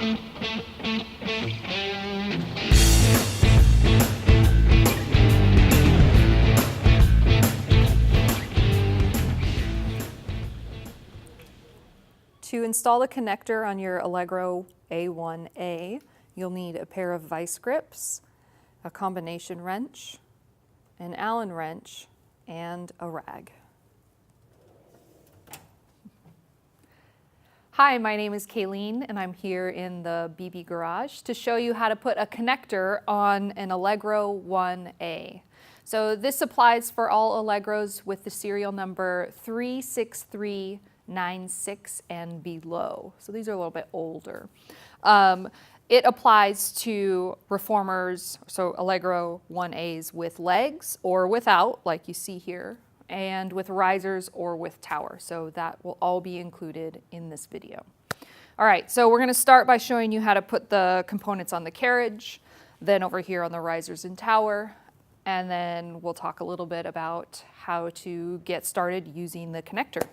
To install the connector on your Allegro A1A, you'll need a pair of vice grips, a combination wrench, an Allen wrench, and a rag. Hi, my name is Kayleen, and I'm here in the BB Garage to show you how to put a connector on an Allegro 1A. So this applies for all Allegros with the serial number 36396 and below. So these are a little bit older. It applies to reformers, so Allegro 1As with legs or without, like you see here, and with risers or with tower. So that will all be included in this video. All right, so we're gonna start by showing you how to put the components on the carriage, then over here on the risers and tower, and then we'll talk a little bit about how to get started using the connector.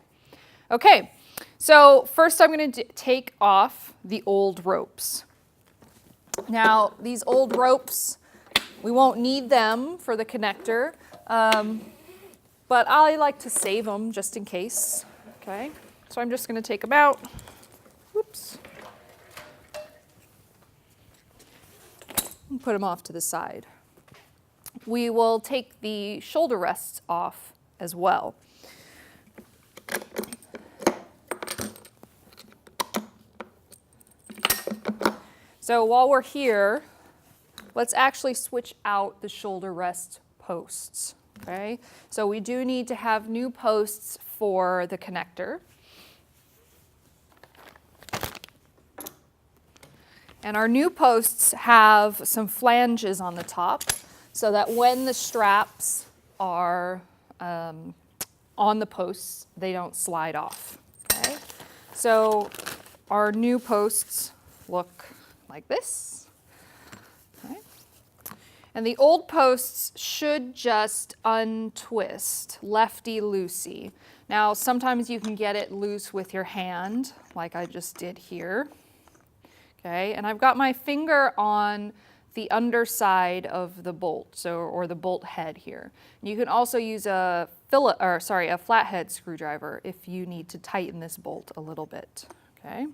Okay, so first I'm gonna take off the old ropes. Now, these old ropes, we won't need them for the connector, but I like to save them just in case, okay? So I'm just gonna take them out, whoops, and put them off to the side. We will take the shoulder rests off as well. So while we're here, let's actually switch out the shoulder rest posts, okay? So we do need to have new posts for the connector. And our new posts have some flanges on the top so that when the straps are on the posts, they don't slide off, okay? So our new posts look like this, okay? And the old posts should just untwist, lefty-loosey. Now, sometimes you can get it loose with your hand, like I just did here, okay? And I've got my finger on the underside of the bolt, or the bolt head here. And you can also use a flathead screwdriver if you need to tighten this bolt a little bit, okay?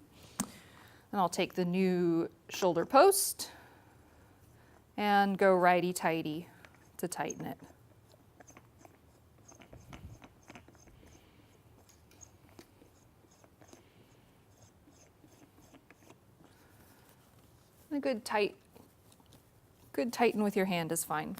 And I'll take the new shoulder post and go righty-tighty to tighten it. A good tighten with your hand is fine.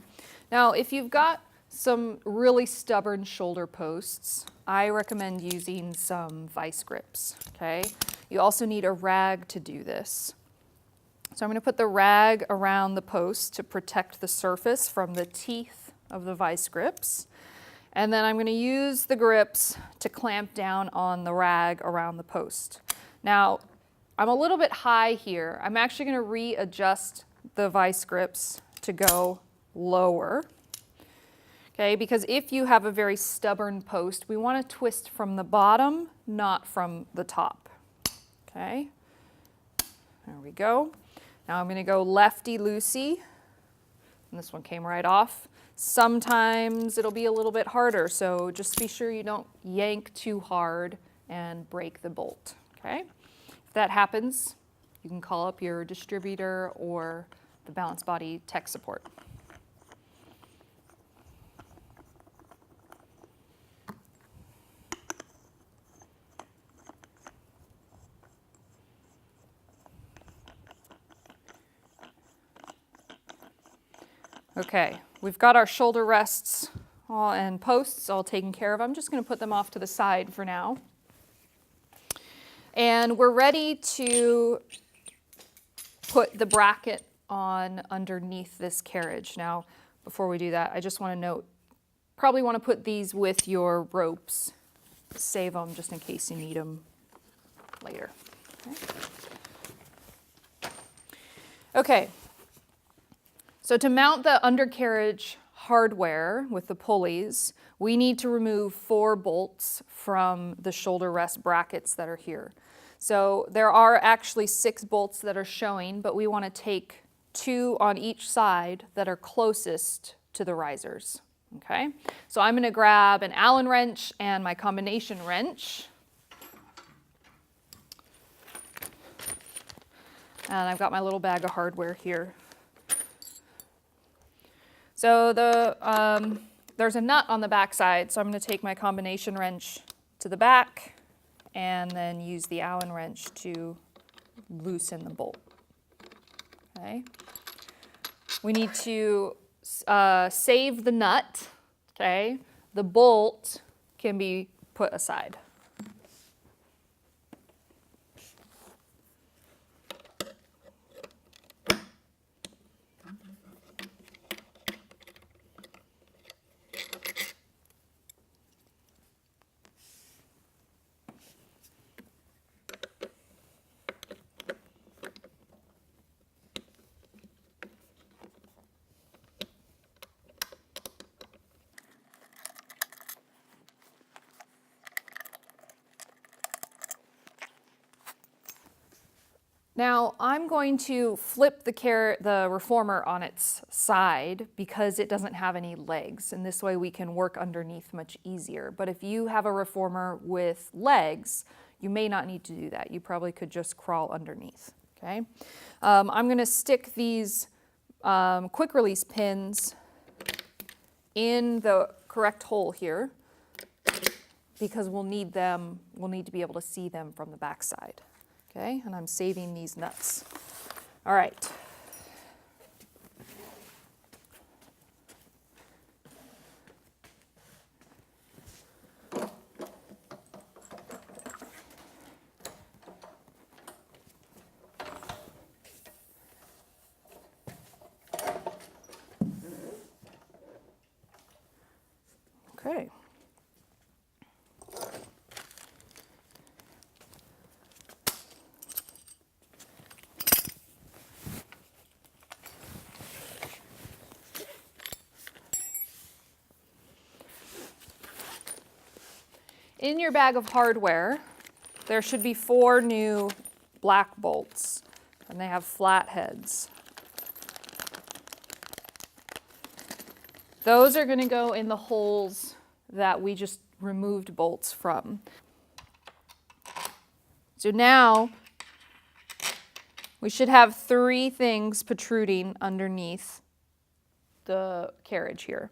Now, if you've got some really stubborn shoulder posts, I recommend using some vice grips, okay? You also need a rag to do this. So I'm going to put the rag around the post to protect the surface from the teeth of the vice grips. And then I'm going to use the grips to clamp down on the rag around the post. Now, I'm a little bit high here. I'm actually going to readjust the vice grips to go lower. Okay, because if you have a very stubborn post, we want to twist from the bottom, not from the top. Okay, there we go. Now I'm going to go lefty-loosey, and this one came right off. Sometimes it'll be a little bit harder, so just be sure you don't yank too hard and break the bolt, okay? If that happens, you can call up your distributor or the Balance Body tech support. Okay, we've got our shoulder rests and posts all taken care of. I'm just going to put them off to the side for now. And we're ready to put the bracket on underneath this carriage. Now, before we do that, I just want to note, probably want to put these with your ropes. Save them just in case you need them later. Okay. So to mount the undercarriage hardware with the pulleys, we need to remove 4 bolts from the shoulder rest brackets that are here. So there are actually 6 bolts that are showing, but we want to take 2 on each side that are closest to the risers. Okay, so I'm going to grab an Allen wrench and my combination wrench. And I've got my little bag of hardware here. So there's a nut on the back side, so I'm going to take my combination wrench to the back and then use the Allen wrench to loosen the bolt. Okay. We need to save the nut. Okay. The bolt can be put aside. Now I'm going to flip the reformer on its side because it doesn't have any legs, and this way we can work underneath much easier. But if you have a reformer with legs, you may not need to do that. You probably could just crawl underneath. Okay, I'm going to stick these quick release pins in the correct hole here because we'll need them. We'll need to be able to see them from the back side. Okay, and I'm saving these nuts. All right. Okay. In your bag of hardware, there should be 4 new black bolts, and they have flat heads. Those are going to go in the holes that we just removed bolts from. So now we should have 3 things protruding underneath the carriage here.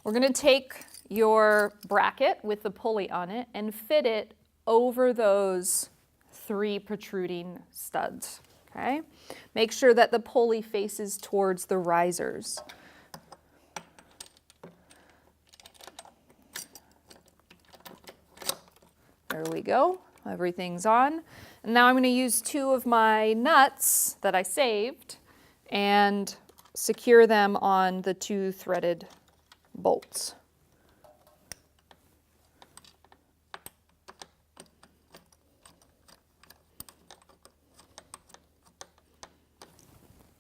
We're going to take your bracket with the pulley on it and fit it over those 3 protruding studs. Okay? Make sure that the pulley faces towards the risers. There we go. Everything's on. And now I'm going to use 2 of my nuts that I saved and secure them on the 2 threaded bolts.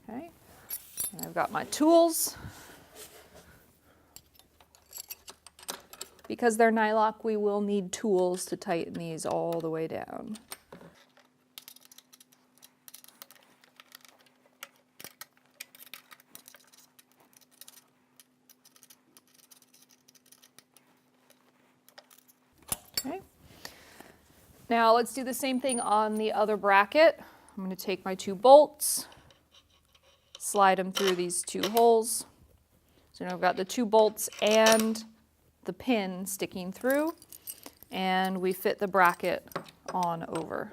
Okay, and I've got my tools. Because they're nylock, we will need tools to tighten these all the way down. Okay. Now let's do the same thing on the other bracket. I'm going to take my 2 bolts, slide them through these 2 holes. So now I've got the 2 bolts and the pin sticking through, and we fit the bracket on over.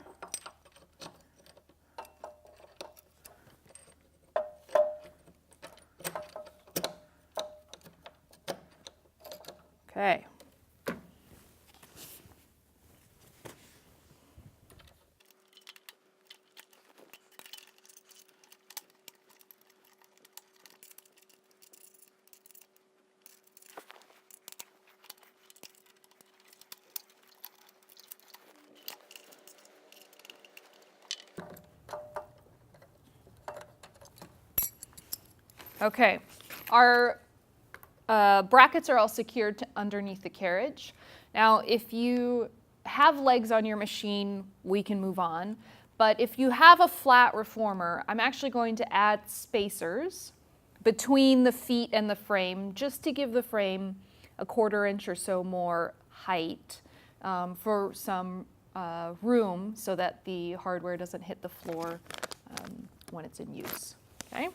Okay. Okay, our brackets are all secured to underneath the carriage. Now, if you have legs on your machine, we can move on. But if you have a flat reformer, I'm actually going to add spacers between the feet and the frame just to give the frame a 1/4 inch or so more height for some room so that the hardware doesn't hit the floor when it's in use. Okay?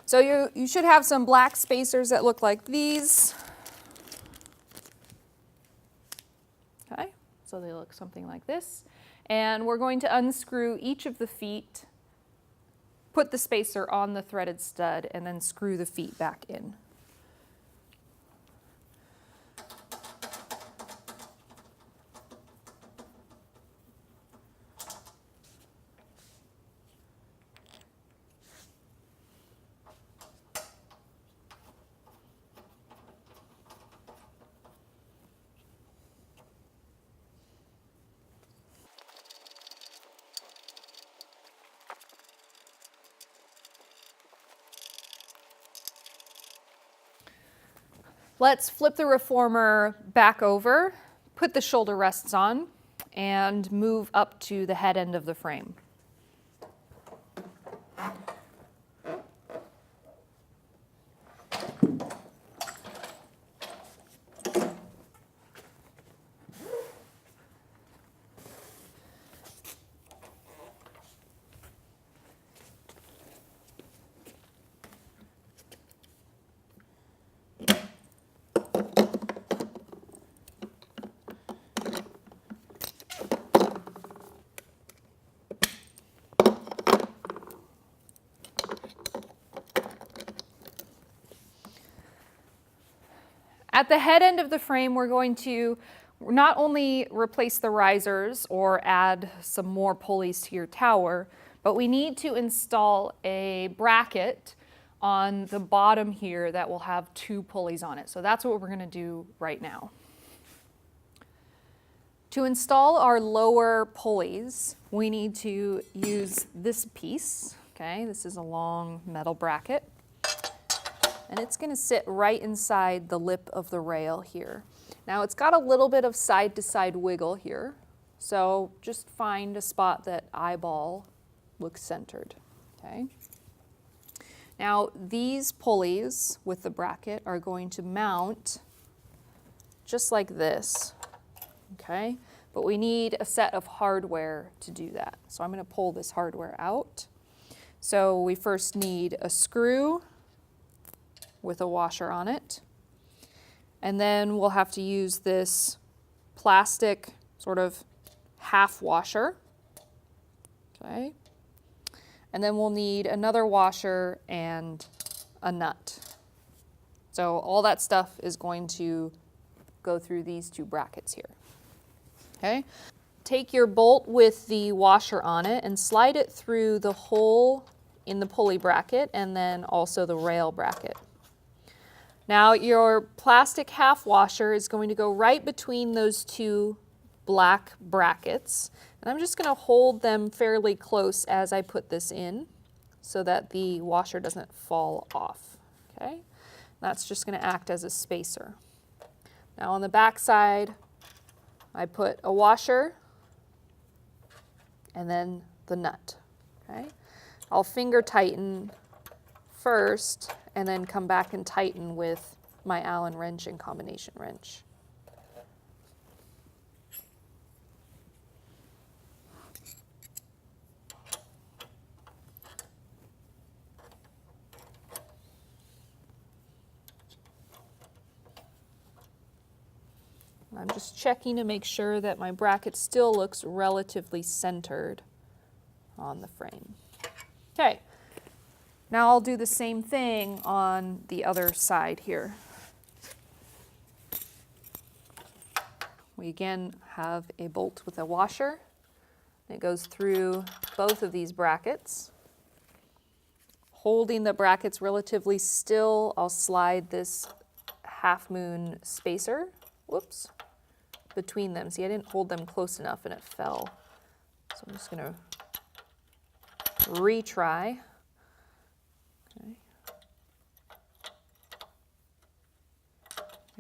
So you should have some black spacers that look like these. Okay, so they look something like this. And we're going to unscrew each of the feet, put the spacer on the threaded stud, and then screw the feet back in. Let's flip the reformer back over, put the shoulder rests on, and move up to the head end of the frame. At the head end of the frame, we're going to not only replace the risers or add some more pulleys to your tower, but we need to install a bracket on the bottom here that will have 2 pulleys on it. So that's what we're going to do right now. To install our lower pulleys, we need to use this piece. Okay, this is a long metal bracket. And it's going to sit right inside the lip of the rail here. Now it's got a little bit of side-to-side wiggle here, so just find a spot that eyeball looks centered. Okay. Now these pulleys with the bracket are going to mount just like this. Okay, but we need a set of hardware to do that. So I'm going to pull this hardware out. So we first need a screw with a washer on it. And then we'll have to use this plastic sort of half washer. Okay. And then we'll need another washer and a nut. So all that stuff is going to go through these 2 brackets here. Okay. Take your bolt with the washer on it and slide it through the hole in the pulley bracket and then also the rail bracket. Now your plastic half washer is going to go right between those 2 black brackets. And I'm just going to hold them fairly close as I put this in so that the washer doesn't fall off. Okay? That's just going to act as a spacer. Now on the back side, I put a washer and then the nut. Okay? I'll finger tighten first and then come back and tighten with my Allen wrench and combination wrench. I'm just checking to make sure that my bracket still looks relatively centered on the frame. Okay. Now I'll do the same thing on the other side here. We again have a bolt with a washer. It goes through both of these brackets. Holding the brackets relatively still, I'll slide this half moon spacer, whoops, between them. See, I didn't hold them close enough and it fell. So I'm just going to retry. Okay.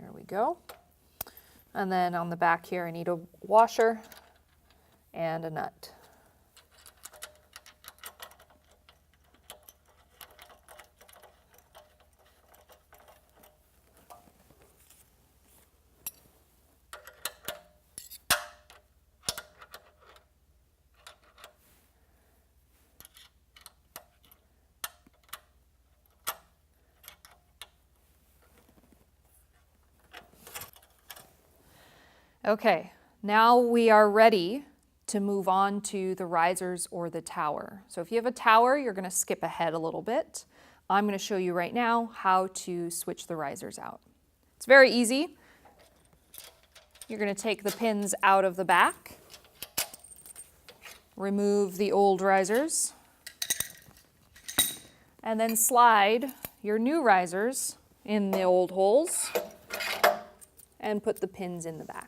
There we go. And then on the back here, I need a washer and a nut. Okay, now we are ready to move on to the risers or the tower. So if you have a tower, you're going to skip ahead a little bit. I'm going to show you right now how to switch the risers out. It's very easy. You're going to take the pins out of the back, remove the old risers, and then slide your new risers in the old holes and put the pins in the back.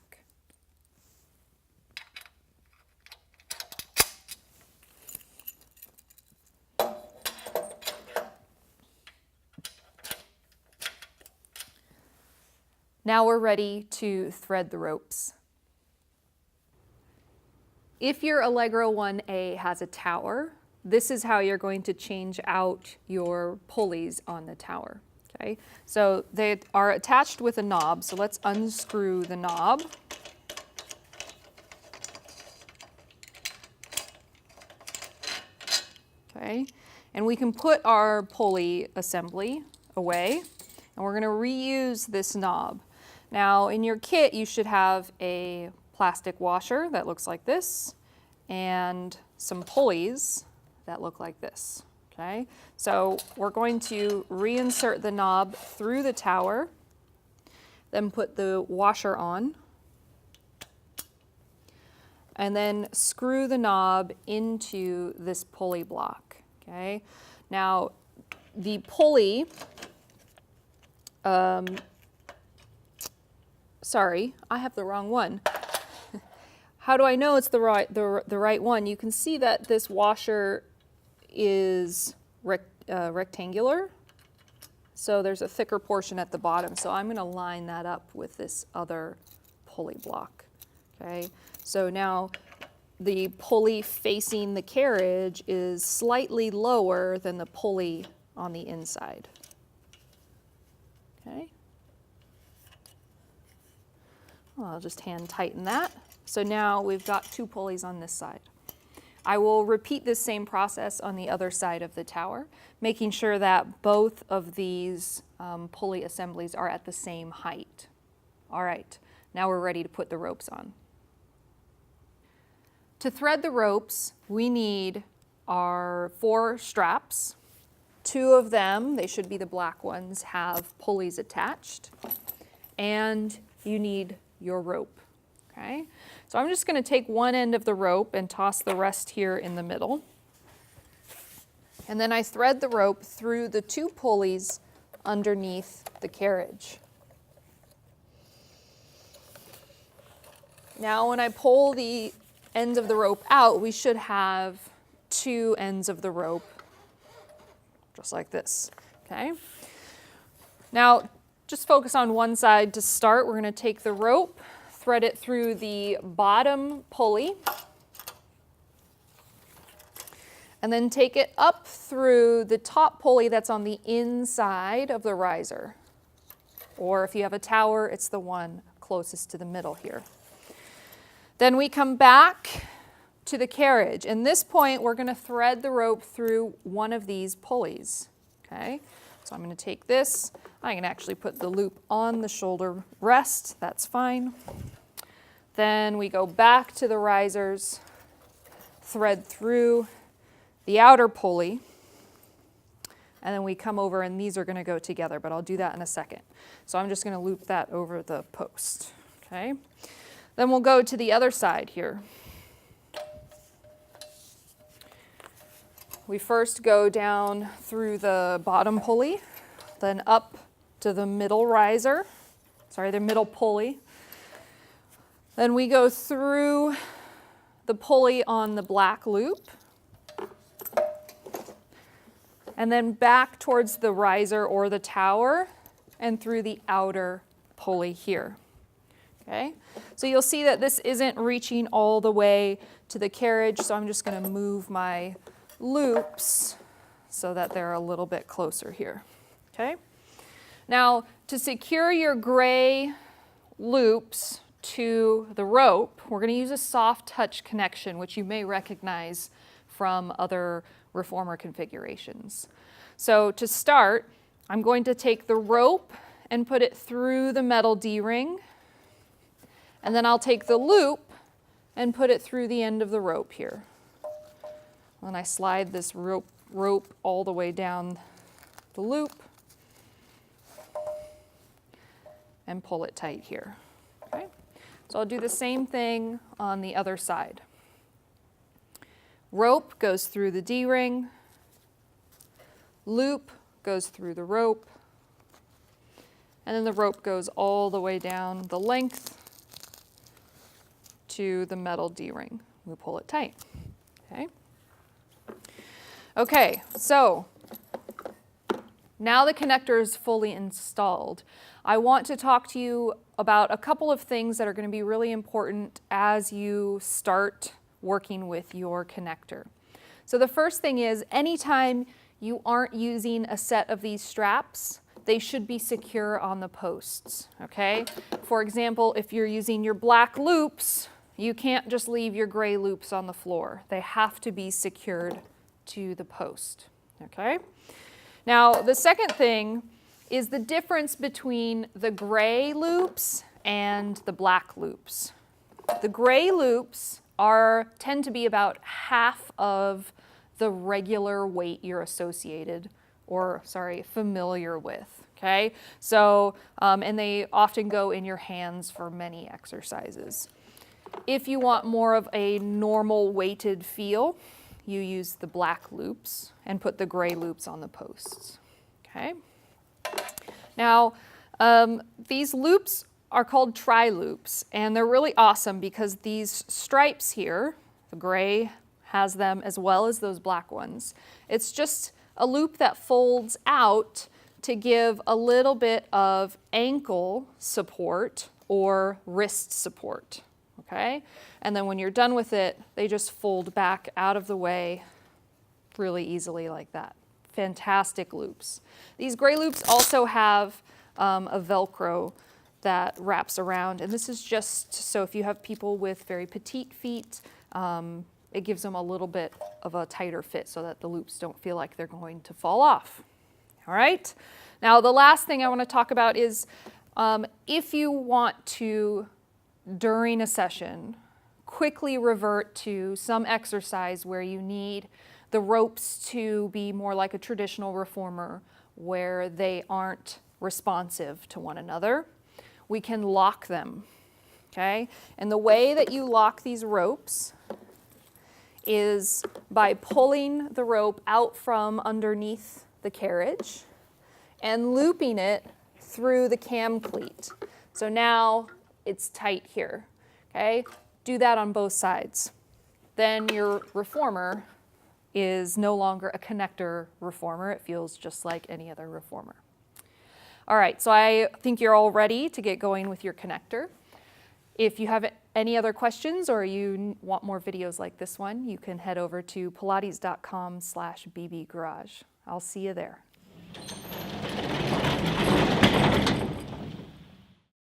Now we're ready to thread the ropes. If your Allegro 1A has a tower, this is how you're going to change out your pulleys on the tower. Okay, so they are attached with a knob, so let's unscrew the knob. Okay, and we can put our pulley assembly away, and we're going to reuse this knob. Now in your kit you should have a plastic washer that looks like this and some pulleys that look like this. Okay, so we're going to reinsert the knob through the tower, then put the washer on, and then screw the knob into this pulley block. Okay, now the pulley, sorry, I have the wrong one. How do I know it's the right one? You can see that this washer is rectangular, so there's a thicker portion at the bottom. So I'm going to line that up with this other pulley block. Okay, so now the pulley facing the carriage is slightly lower than the pulley on the inside. Okay. Well, I'll just hand tighten that. So now we've got two pulleys on this side. I will repeat this same process on the other side of the tower, making sure that both of these pulley assemblies are at the same height. All right, now we're ready to put the ropes on. To thread the ropes, we need our 4 straps. 2 of them, they should be the black ones, have pulleys attached. And you need your rope. Okay, so I'm just going to take one end of the rope and toss the rest here in the middle. And then I thread the rope through the 2 pulleys underneath the carriage. Now when I pull the ends of the rope out, we should have 2 ends of the rope, just like this. Okay, now just focus on one side to start. We're going to take the rope, thread it through the bottom pulley, and then take it up through the top pulley that's on the inside of the riser. Or if you have a tower, it's the one closest to the middle here. Then we come back to the carriage. And this point, we're going to thread the rope through one of these pulleys. Okay, so I'm going to take this. I can actually put the loop on the shoulder rest. That's fine. Then we go back to the risers, thread through the outer pulley, and then we come over, and these are going to go together, but I'll do that in a second. So I'm just going to loop that over the post. Okay. Then we'll go to the other side here. We first go down through the bottom pulley, then up to the middle riser, the middle pulley. Then we go through the pulley on the black loop, and then back towards the riser or the tower and through the outer pulley here. Okay, so you'll see that this isn't reaching all the way to the carriage, so I'm just going to move my loops so that they're a little bit closer here. Okay, now to secure your gray loops to the rope, we're going to use a soft touch connection, which you may recognize from other reformer configurations. So to start, I'm going to take the rope and put it through the metal D-ring, and then I'll take the loop and put it through the end of the rope here. And I slide this rope all the way down the loop and pull it tight here. Okay? So I'll do the same thing on the other side. Rope goes through the D-ring, loop goes through the rope, and then the rope goes all the way down the length to the metal D-ring. We pull it tight. Okay. Okay, so now the connector is fully installed. I want to talk to you about a couple of things that are going to be really important as you start working with your connector. So the first thing is, anytime you aren't using a set of these straps, they should be secure on the posts, okay? For example, if you're using your black loops, you can't just leave your gray loops on the floor. They have to be secured to the post, okay? Now, the second thing is the difference between the gray loops and the black loops. The gray loops tend to be about half of the regular weight you're familiar with, okay? So, and they often go in your hands for many exercises. If you want more of a normal weighted feel, you use the black loops and put the gray loops on the posts, okay? Now, these loops are called tri-loops, and they're really awesome because these stripes here, the gray has them as well as those black ones. It's just a loop that folds out to give a little bit of ankle support or wrist support, okay? And then when you're done with it, they just fold back out of the way really easily like that. Fantastic loops. These gray loops also have a Velcro that wraps around, and this is just so if you have people with very petite feet, it gives them a little bit of a tighter fit so that the loops don't feel like they're going to fall off. All right? Now, the last thing I want to talk about is if you want to, during a session, quickly revert to some exercise where you need the ropes to be more like a traditional reformer, where they aren't responsive to one another, we can lock them, okay? And the way that you lock these ropes is by pulling the rope out from underneath the carriage and looping it through the cam cleat. So now it's tight here, okay? Do that on both sides. Then your reformer is no longer a connector reformer. It feels just like any other reformer. All right, so I think you're all ready to get going with your connector. If you have any other questions or you want more videos like this one, you can head over to pilates.com/bbgarage. I'll see you there.